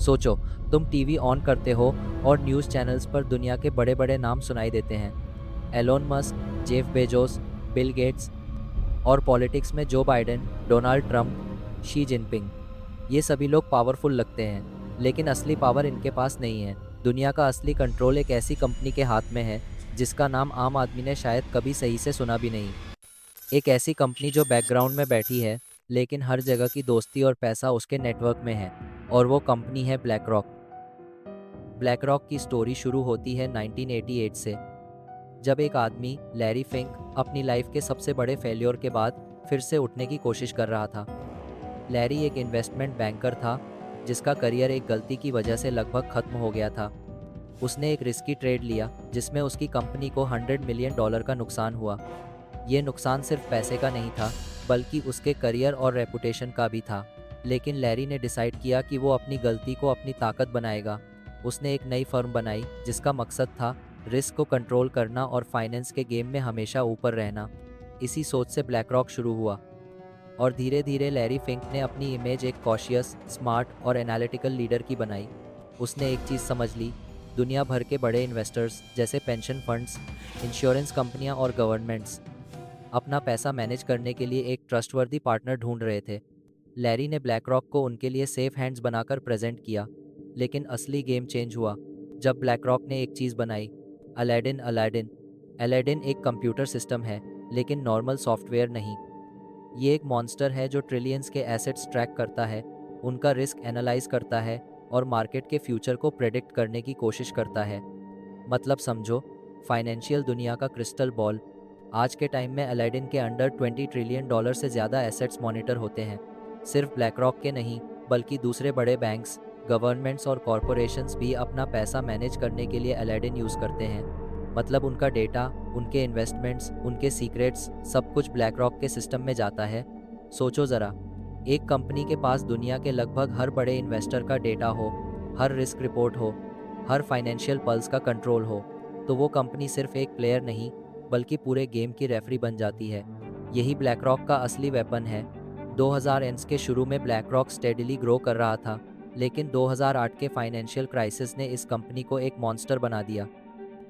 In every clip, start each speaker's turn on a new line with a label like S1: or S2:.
S1: सोचो, तुम TV on करते हो और न्यूज़ चैनल्स पर दुनिया के बड़े बड़े नाम सुनाई देते हैं। Elon Musk, Jeff Bezos, Bill Gates, और पॉलिटिक्स में Joe Biden, Donald Trump, Xi Jinping. ये सभी लोग पावरफुल लगते हैं, लेकिन असली पावर इनके पास नहीं है। दुनिया का असली कंट्रोल एक ऐसी कंपनी के हाथ में है जिसका नाम आम आदमी ने शायद कभी सही से सुना भी नहीं। एक ऐसी कंपनी जो बैकग्राउंड में बैठी है, लेकिन हर जगह की दोस्ती और पैसा उसके नेटवर्क में है, और वो कंपनी है ब्लैक रॉक। ब्लैक रॉक की स्टोरी शुरू होती है 1988 से, जब एक आदमी, लैरी फिंक, अपनी लाइफ के सबसे बड़े फेल्योर के बाद फिर से उठने की कोशिश कर रहा था। लैरी एक इन्वेस्टमेंट बैंकर था जिसका करियर एक गलती की वजह से लगभग खत्म हो गया था। उसने एक रिस्की ट्रेड लिया जिसमें उसकी कंपनी को $100 मिलियन का नुकसान हुआ। ये नुकसान सिर्फ पैसे का नहीं था, बल्कि उसके करियर और रेपुटेशन का भी था। लेकिन लैरी ने डिसाइड किया कि वो अपनी गलती को अपनी ताकत बनाएगा। उसने एक नई फर्म बनाई जिसका मकसद था रिस्क को कंट्रोल करना और फाइनेंस के गेम में हमेशा ऊपर रहना। इसी सोच से ब्लैक रॉक शुरू हुआ, और धीरे धीरे लैरी फिंक ने अपनी इमेज एक कॉशियस, स्मार्ट और एनालिटिकल लीडर की बनाई। उसने एक चीज़ समझ ली, दुनिया भर के बड़े इन्वेस्टर्स जैसे पेंशन फंड्स, इंश्योरेंस कंपनियां और गवर्नमेंट्स अपना पैसा मैनेज करने के लिए एक ट्रस्टवर्दी पार्टनर ढूंढ रहे थे। लैरी ने ब्लैक रॉक को उनके लिए सेफ हैंड्स बनाकर प्रेजेंट किया, लेकिन असली गेम चेंज हुआ जब ब्लैक रॉक ने एक चीज़ बनाई, अलादीन। अलादीन अलादीन एक कंप्यूटर सिस्टम है, लेकिन नॉर्मल सॉफ्टवेयर नहीं। ये एक मॉन्स्टर है जो ट्रिलियंस के एसेट्स ट्रैक करता है, उनका रिस्क एनालाइज करता है और मार्केट के फ्यूचर को प्रेडिक्ट करने की कोशिश करता है। मतलब समझो, फाइनेंशियल दुनिया का क्रिस्टल बॉल। आज के टाइम में अलादीन के अंडर $20 ट्रिलियन से ज़्यादा एसेट्स मॉनिटर होते हैं। सिर्फ ब्लैक रॉक के नहीं, बल्कि दूसरे बड़े बैंक्स, गवर्नमेंट्स और कॉरपोरेशंस भी अपना पैसा मैनेज करने के लिए अलादीन यूज़ करते हैं। मतलब उनका डेटा, उनके इन्वेस्टमेंट्स, उनके सीक्रेट्स, सब कुछ ब्लैक रॉक के सिस्टम में जाता है। सोचो ज़रा, एक कंपनी के पास दुनिया के लगभग हर बड़े इन्वेस्टर का डेटा हो, हर रिस्क रिपोर्ट हो, हर फाइनेंशियल पल्स का कंट्रोल हो, तो वो कंपनी सिर्फ एक प्लेयर नहीं, बल्कि पूरे गेम की रेफरी बन जाती है। यही ब्लैक रॉक का असली वेपन है। 2000 एंड्स के शुरू में ब्लैक रॉक स्टेडिली ग्रो कर रहा था, लेकिन 2008 के फाइनेंशियल क्राइसिस ने इस कंपनी को एक मॉन्स्टर बना दिया।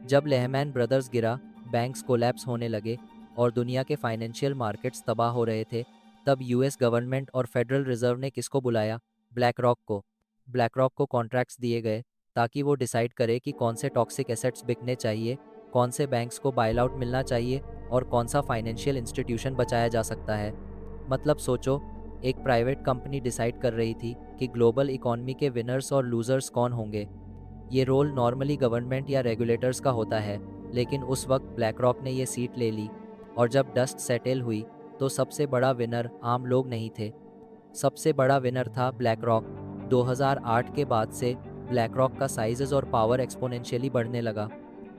S1: जब लेहमैन ब्रदर्स गिरा, बैंक्स कोलैप्स होने लगे और दुनिया के फाइनेंशियल मार्केट्स तबाह हो रहे थे, तब यूएस गवर्नमेंट और फेडरल रिजर्व ने किसको बुलाया? ब्लैक रॉक को। ब्लैक रॉक को कॉन्ट्रैक्ट्स दिए गए ताकि वो डिसाइड करे कि कौन से टॉक्सिक एसेट्स बिकने चाहिए, कौन से बैंक्स को बाइल आउट मिलना चाहिए और कौन सा फाइनेंशियल इंस्टीट्यूशन बचाया जा सकता है। मतलब सोचो, एक प्राइवेट कंपनी डिसाइड कर रही थी कि ग्लोबल इकॉनमी के विनर्स और लूजर्स कौन होंगे। ये रोल नॉर्मली गवर्नमेंट या रेगुलेटर्स का होता है, लेकिन उस वक्त ब्लैक रॉक ने ये सीट ले ली। और जब डस्ट सेटल हुई, तो सबसे बड़ा विनर आम लोग नहीं थे, सबसे बड़ा विनर था ब्लैक रॉक। 2008 के बाद से ब्लैक रॉक का साइजेस और पावर एक्सपोनेंशियली बढ़ने लगा।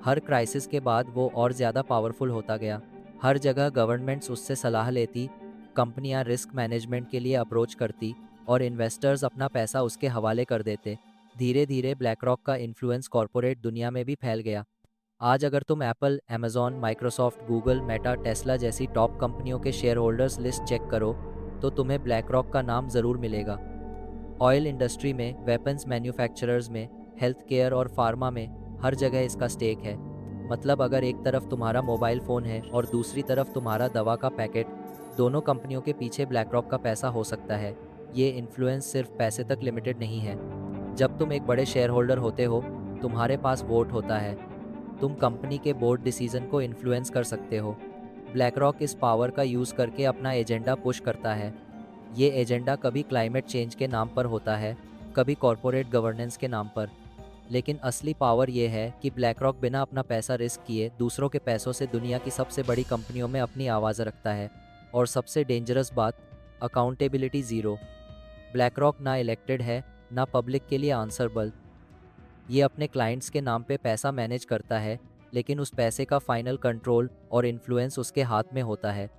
S1: हर क्राइसिस के बाद वो और ज़्यादा पावरफुल होता गया। हर जगह गवर्नमेंट्स उससे सलाह लेती, कंपनियां रिस्क मैनेजमेंट के लिए अप्रोच करती और इन्वेस्टर्स अपना पैसा उसके हवाले कर देते। धीरे धीरे ब्लैक रॉक का इन्फ्लुएंस कॉरपोरेट दुनिया में भी फैल गया। आज अगर तुम Apple, Amazon, Microsoft, Google, Meta, Tesla जैसी टॉप कंपनियों के शेयर होल्डर्स लिस्ट चेक करो, तो तुम्हें ब्लैक रॉक का नाम ज़रूर मिलेगा। ऑयल इंडस्ट्री में, वेपन्स मैन्युफैक्चरर्स में, हेल्थ केयर और फार्मा में, हर जगह इसका स्टेक है। मतलब अगर एक तरफ तुम्हारा मोबाइल फ़ोन है और दूसरी तरफ तुम्हारा दवा का पैकेट, दोनों कंपनियों के पीछे ब्लैक रॉक का पैसा हो सकता है। ये इन्फ्लुएंस सिर्फ पैसे तक लिमिटेड नहीं है। जब तुम एक बड़े शेयर होल्डर होते हो, तुम्हारे पास वोट होता है। तुम कंपनी के बोर्ड डिसीजन को इन्फ्लुएंस कर सकते हो। ब्लैक रॉक इस पावर का यूज़ करके अपना एजेंडा पुश करता है। ये एजेंडा कभी क्लाइमेट चेंज के नाम पर होता है, कभी कॉरपोरेट गवर्नेंस के नाम पर। लेकिन असली पावर ये है कि ब्लैक रॉक बिना अपना पैसा रिस्क किए दूसरों के पैसों से दुनिया की सबसे बड़ी कंपनियों में अपनी आवाज़ रखता है। और सबसे डेंजरस बात, अकाउंटेबिलिटी ज़ीरो। ब्लैक रॉक ना इलेक्टेड है, ना पब्लिक के लिए आंसरबल। ये अपने क्लाइंट्स के नाम पे पैसा मैनेज करता है, लेकिन उस पैसे का फाइनल कंट्रोल और इन्फ्लुएंस उसके हाथ में होता है।